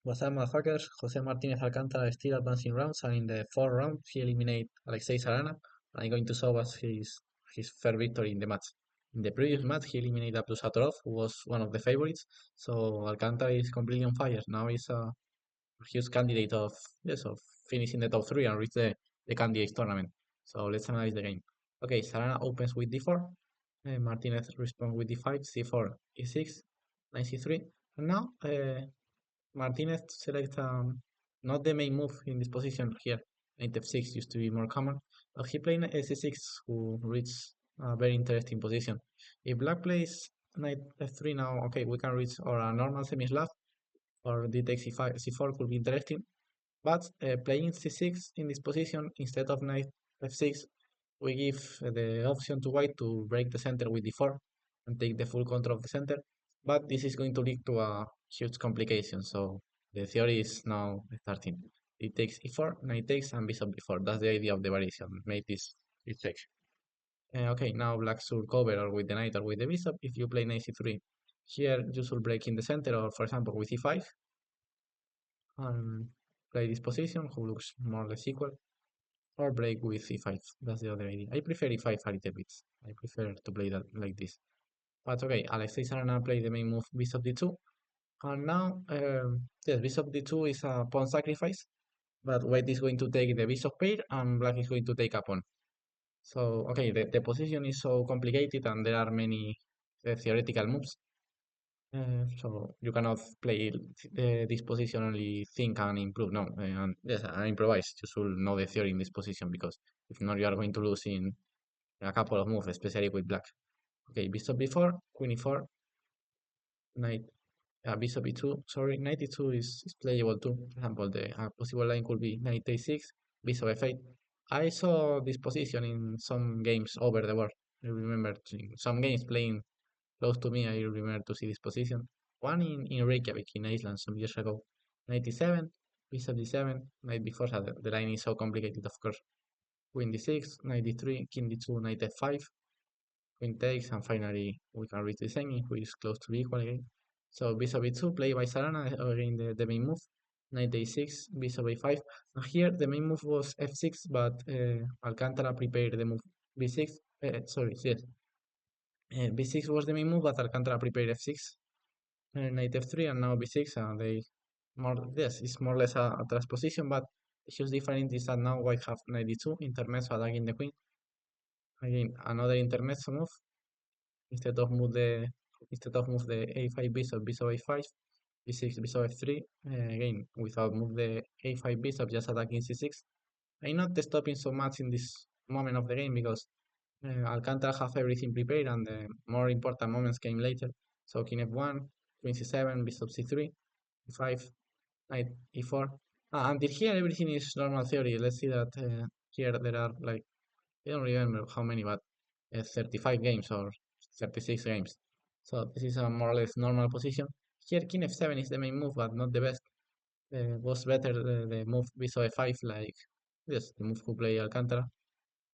What's up, motherfuckers? Jose Martinez Alcantara is still advancing rounds, and in the fourth round, he eliminated Alexei Sarana. I'm going to show us his fair victory in the match. In the previous match, he eliminated Abdusattorov, who was one of the favorites. So Alcantara is completely on fire. Now he's a huge candidate of finishing the top three and reach the candidates tournament. So let's analyze the game. Okay, Sarana opens with d4. Martinez responds with d5, c4, e6, knight c3. And now Martinez select not the main move in this position here. Knight f6 used to be more common, but he played s6, who reached a very interesting position. If black plays knight f3 now, okay, we can reach or a normal semi-slab, or d takes c5, c4 could be interesting. But playing c6 in this position instead of knight f6, we give the option to white to break the center with d4 and take the full control of the center. But this is going to lead to a huge complication. So the theory is now starting. It takes e4, knight takes, and bishop b4. That's the idea of the variation. Make this section. Okay, now black should cover or with the knight or with the bishop. If you play knight c3, here you should break in the center, or for example with e5, and play this position, who looks more or less equal, or break with e5. That's the other idea. I prefer e5 a little bit. I prefer to play that like this. But okay, Alexei Sarana played the main move bishop d2, and now yes, bishop d2 is a pawn sacrifice, but white is going to take the bishop pair and black is going to take a pawn. So okay, the position is so complicated and there are many theoretical moves. So you cannot play this position only think and improve. No, and yes, I improvise. You should know the theory in this position, because if not, you are going to lose in a couple of moves, especially with black. Okay, bishop b4, queen e4, knight, bishop e2. Sorry, knight e2 is playable too. For example, the possible line could be knight a6, bishop f8. I saw this position in some games over the world. I remember some games playing close to me. I remember to see this position. One in Reykjavik in Iceland some years ago. 97, bishop d7, knight b4. So the line is so complicated, of course. Queen d6, knight d3, king d2, knight f5, queen takes, and finally we can reach the semi, which is close to be equal again. So bishop e2, played by Sarana, again the main move. Knight a6, bishop a5. And here the main move was f6, but Alcantara prepared the move b6. Sorry, yes. b6 was the main move, but Alcantara prepared f6, knight f3, and now b6. They more yes, it's more or less a transposition, but the huge difference is that now white have knight d2, intermezzo attacking the queen. Again, another intermezzo move instead of move the a5 bishop a5, b6 bishop f3. Again, without move the a5 bishop, just attacking c6. I'm not stopping so much in this moment of the game, because Alcantara have everything prepared and the more important moments came later. So king f1, queen c7, bishop c3, e5, knight e4. Until here everything is normal theory. Let's see that here there are like, I don't remember how many, but 35 games or 36 games. So this is a more or less normal position. Here king f7 is the main move, but not the best. Was better the move bishop f5, like yes, the move who play Alcantara.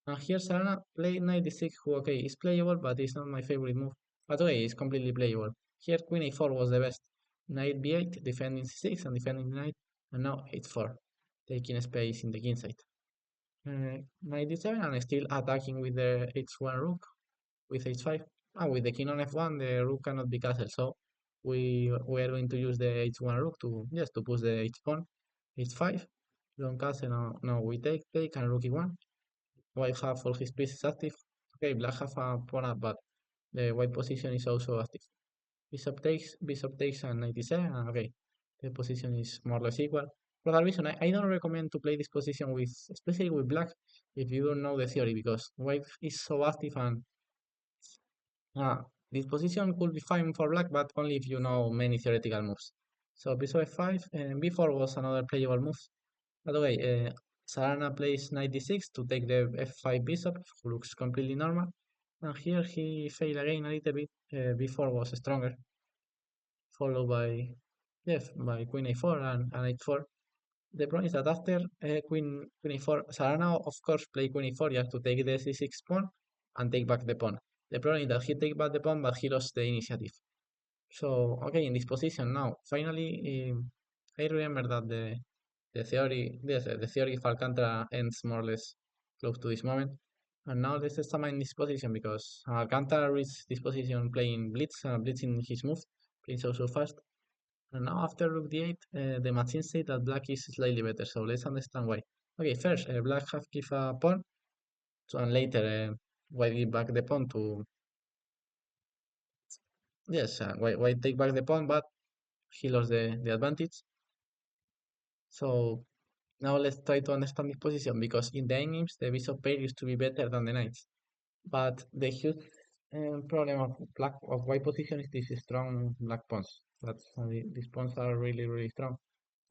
And here Sarana played knight d6, who okay, is playable, but it's not my favorite move. But okay, it's completely playable. Here queen a4 was the best. Knight b8, defending c6 and defending the knight, and now h4, taking space in the king side. Knight d7 and still attacking with the h1 rook, with h5. And with the king on f1, the rook cannot be castled, so we are going to use the h1 rook to just to push the h pawn, h5, long castle. Now we take, and rook e1. White have all his pieces active. Okay, black have a pawn up, but the white position is also active. Bishop takes, and 97. And okay, the position is more or less equal. For that reason, I don't recommend to play this position with, especially with black, if you don't know the theory, because white is so active, and this position could be fine for black, but only if you know many theoretical moves. So bishop f5, and b4 was another playable move. By the way, Sarana plays knight d6 to take the f5 bishop, who looks completely normal. And here he failed again a little bit. b4 was stronger, followed by queen a4 and h4. The problem is that after queen a4, Sarana of course play queen a4 just to take the c6 pawn and take back the pawn. The problem is that he take back the pawn, but he lost the initiative. So okay, in this position now, finally I remember that the theory of Alcantara ends more or less close to this moment. And now let's examine this position because Alcantara reached this position playing blitz, blitzing his move, playing so fast. And now after rook d8, the machine said that black is slightly better. So let's understand why. Okay, first black have give a pawn, and later white give back the pawn to yes, white take back the pawn, but he lost the advantage. So now let's try to understand this position because in the endgames the bishop pair used to be better than the knights. But the huge problem of white position is these strong black pawns. These pawns are really strong,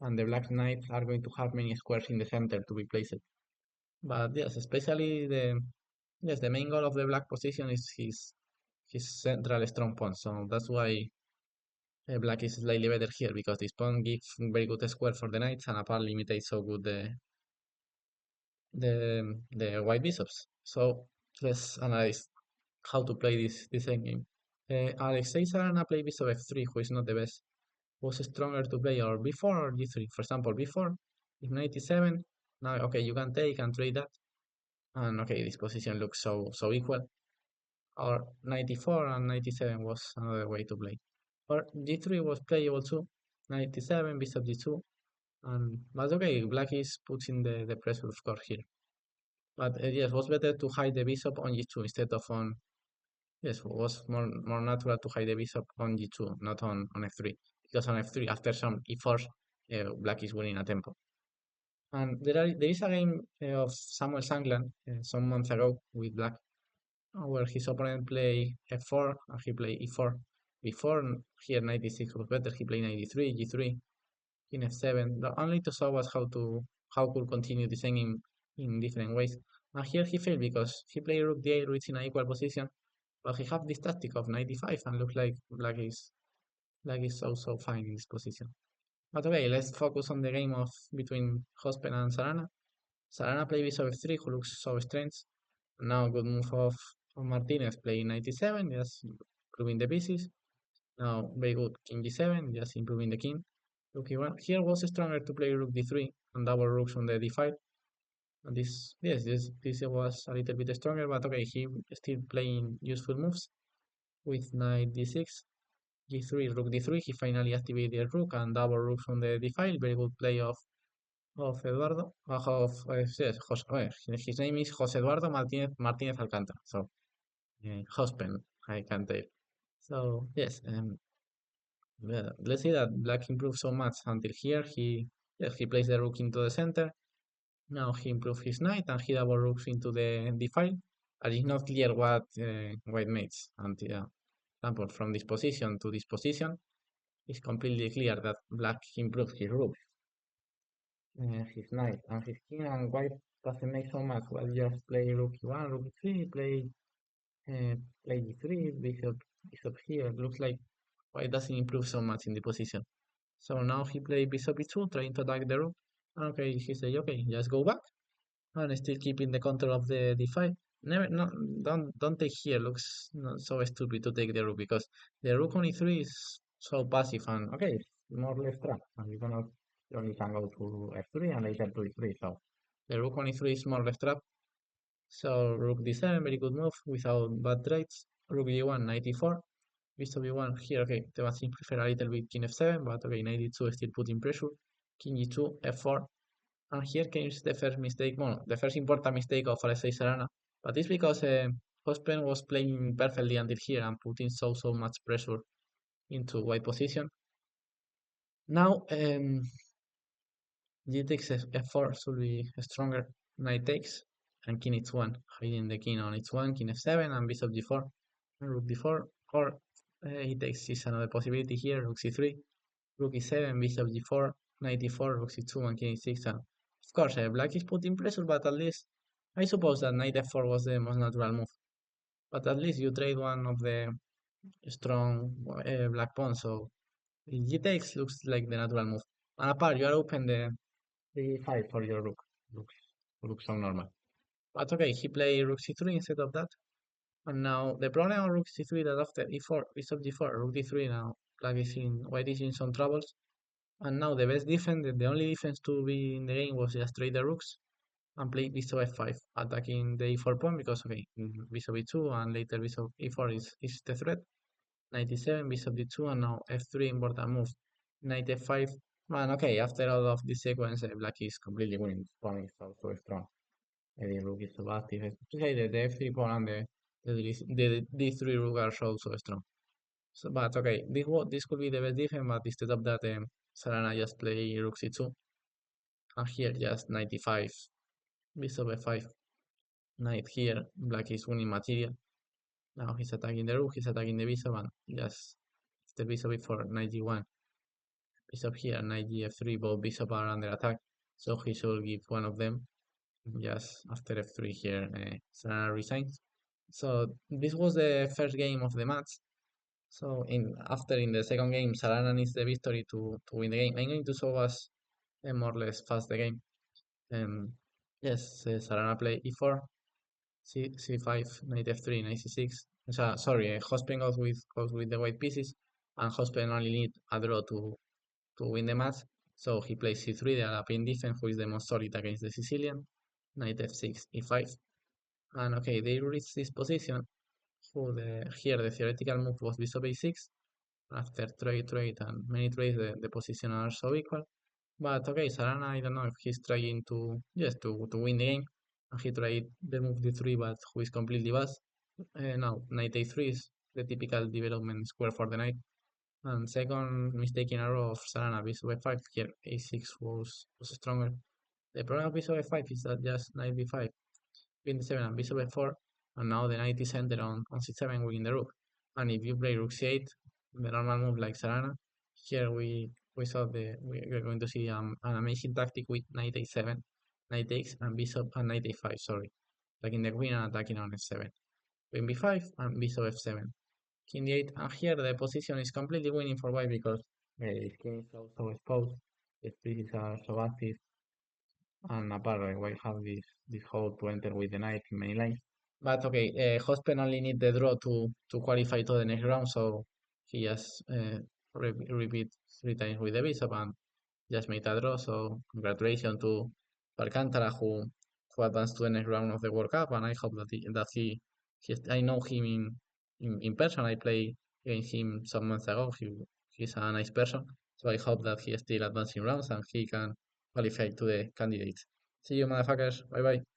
and the black knights are going to have many squares in the center to be placed. But yes, especially the main goal of the black position is his central strong pawn. So that's why black is slightly better here because this pawn gives very good square for the knights and apparently imitates so good the white bishops. So let's analyze how to play this endgame. Alexei Sarana played bishop f3, who is not the best. Was stronger to play or b4 or g3? For example, b4, if knight e7, now okay, you can take and trade that. And okay, this position looks so equal. Or 94 and 97 was another way to play. Or g3 was playable too. 97, bishop g2. And but okay, black is putting the pressure of course here. But yes, was better to hide the bishop on g2 instead of on. Yes, was more natural to hide the bishop on g2, not on f3. Because on f3, after some e4s, black is winning a tempo. And there is a game of Samuel Sangland some months ago with black where his opponent play f4 and he play e4. Before here 96 was better, he played 93, g3, king f7. The only to show us how could continue designing in different ways. And here he failed because he played rook d8, reaching an equal position, but he have this tactic of 95 and looks like black is so fine in this position. But okay, let's focus on the game of between Jospem and Sarana. Sarana played bishop f3, who looks so strange. Now good move of Martinez playing 97, just improving the pieces. Now very good king g7, just improving the king. Rook e1. Here was stronger to play rook d3 and double rooks on the d5. And this was a little bit stronger, but okay, he still playing useful moves with knight d6, g3, rook d3. He finally activated the rook and double rooks on the d5. Very good play of Eduardo, yes, his name is José Eduardo Martinez Alcántara. So husband, I can tell. So yes, let's see that black improved so much until here. He placed the rook into the center. Now he improved his knight and he double rooks into the d5. And it's not clear what white makes until example from this position to this position. It's completely clear that black improved his rook, his knight, and his king, and white doesn't make so much. Well, just play rook e1, rook e3, uh, play d3, bishop here. Looks like white doesn't improve so much in the position. So now he played bishop e2, trying to attack the rook. Okay, he said, okay, just go back, and still keeping the control of the d5. Never, no, don't take here. Looks not so stupid to take the rook because the rook on e3 is so passive and okay, more or less trapped. And you only can go to f3 and later to e3. So the rook on e3 is more or less trapped. So rook d7, very good move without bad trades. Rook d1, knight e4. Bishop e1 here. Okay, the machine prefer a little bit king f7, but okay, knight e2 still putting pressure. King e2, f4. And here comes the first mistake, well, the first important mistake of Alexei Sarana. But it's because Jospem was playing perfectly until here and putting so much pressure into white position. Now g takes f4 should be stronger. Knight takes and king h1, hiding the king on h1, king f7, and bishop g4, and rook d4. Or he takes is another possibility here, rook c3, rook e7, bishop g4, knight e4, rook c2, and king e6. And of course, black is putting pressure, but at least I suppose that knight f4 was the most natural move. But at least you trade one of the strong black pawns, so g takes looks like the natural move. And apart, you are open the e5 for your rook. Looks so normal. But okay, he played rook c3 instead of that. And now the problem of rook c3 that after e4, bishop g4, rook d3 now, black is in, white is in some troubles. And now the best defense, the only defense to be in the game was just trade the rooks and play bishop f5, attacking the e4 pawn because okay, bishop e2 and later bishop e4 is the threat. Knight e7, bishop d2, and now f3 important move. Knight f5. Man, okay, after all of this sequence, black is completely winning. Pawn is so strong. The rook is so active. Especially the f3 pawn and the d3 rook are so strong. So, but okay, this could be the best defense, but instead of that, Sarana just play rook c2, and here just 95, bishop f5, knight here, black is winning material. Now he's attacking the rook, he's attacking the bishop, and just the bishop before 91, bishop here, knight f3, both bishop are under attack, so he should give one of them. Just after f3 here, Sarana resigns. So this was the first game of the match. So in the second game, Sarana needs the victory to win the game. I'm going to show us more or less fast the game. Um, yes, Sarana play e4, c5, knight f3, knight c6. Sorry, Jospem goes with the white pieces, and Jospem only need a draw to win the match. So he plays c3, the Alapin defense, who is the most solid against the Sicilian. Knight f6, e5, and okay, they reach this position. Here the theoretical move was bishop a6. After trade, and many trades, the position are so equal. But okay, Sarana, I don't know if he's trying to to win the game. And he tried the move d3, but who is completely bust. Now, knight a3 is the typical development square for the knight. And second mistake in a row of Sarana, bishop f5. Here, a6 was stronger. The problem of bishop f5 is that just knight b5, queen d7, and bishop f4. And now the knight is centered on c7, winning the rook. And if you play rook c8, the normal move like Sarana, here we're going to see an amazing tactic with knight a7, knight takes, and bishop and knight a5. Sorry, attacking the queen and attacking on f7. Queen b5 and bishop f7. King d8, and here the position is completely winning for white because his king is so exposed, his pieces are so active, and apparently white have this hole to enter with the knight in many lines. But okay, Jospem only need the draw to qualify to the next round, so he just repeat 3 times with the bishop and just made a draw. So congratulations to Alcantara who advanced to the next round of the World Cup, and I hope I know him in person. I played against him some months ago. He's a nice person, so I hope that he is still advancing rounds and he can qualify to the candidates. See you, motherfuckers. Bye bye.